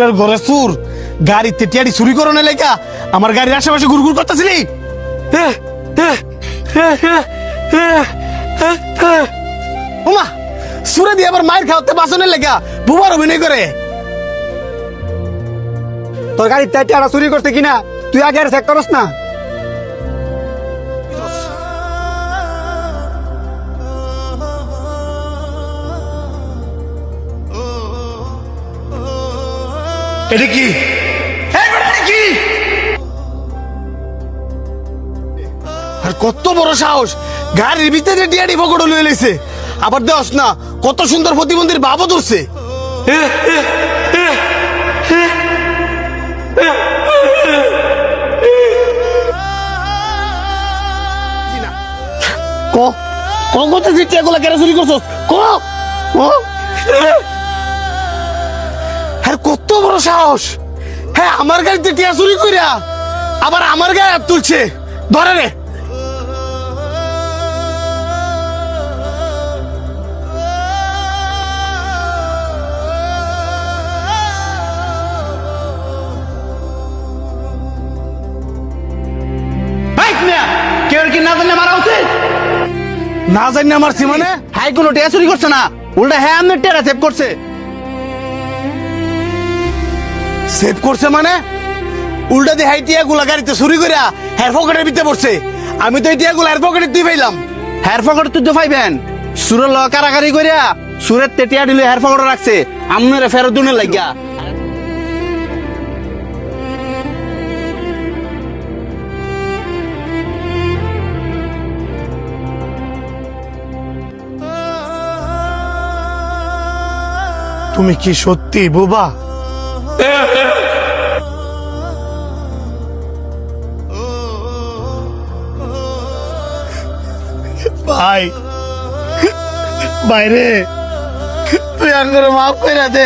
চোরের ঘরে চোর, গাড়িতে টিয়ারি চুরি করো না লেখা আমার গাড়ির আশেপাশে ঘুরঘুর করতেছিলি। ওমা, সুরে দিয়ে আবার মায়ের খাওয়াতে বাসনের লেখা বুবার অভিনয় করে। তোর গাড়ির টিয়ারা চুরি করছে কিনা তুই আগে আর চেক করস না? এটা কি? কি আর কত বড় সাহস, গাড়ির ভিতরে টিয়ারি পকড় লয়ে লইছে। আবার দেওস না কত সুন্দর প্রতিবন্ধীর বাবু ধরছে। ক কত টিয়াগুলা কেন চুরি করছস? ক কত বড় সাহস, হ্যাঁ আমার গাড়িতে টিয়া চুরি করিয়া আবার আমার গায়ে হাত তুলছে। ধরে রে। না জানি না মারছি মানে? হাই কোনো টিয়া চুরি করছে না, উল্টা হ্যাঁ আমি টেরা সেভ করছে। সেভ করছে মানে? উল্টা দিয়ে হাই টিয়া গুলা গাড়িতে চুরি করিয়া হেয়ার পকেটের ভিতরে পড়ছে। আমি তো এই টিয়া গুলা হেয়ার পকেটে দিয়ে পাইলাম। হেয়ার পকেট তুই তো পাইবেন, সুরের লগে কারাকারি করিয়া সুরের টেটিয়া দিলে হেয়ার পকেটে রাখছে আমনের ফেরত দুনের লাগিয়া। তুমি কি সত্যি বোবা? ভাই, বাইরে তুই আঙ্গুরে মাফ করে দে।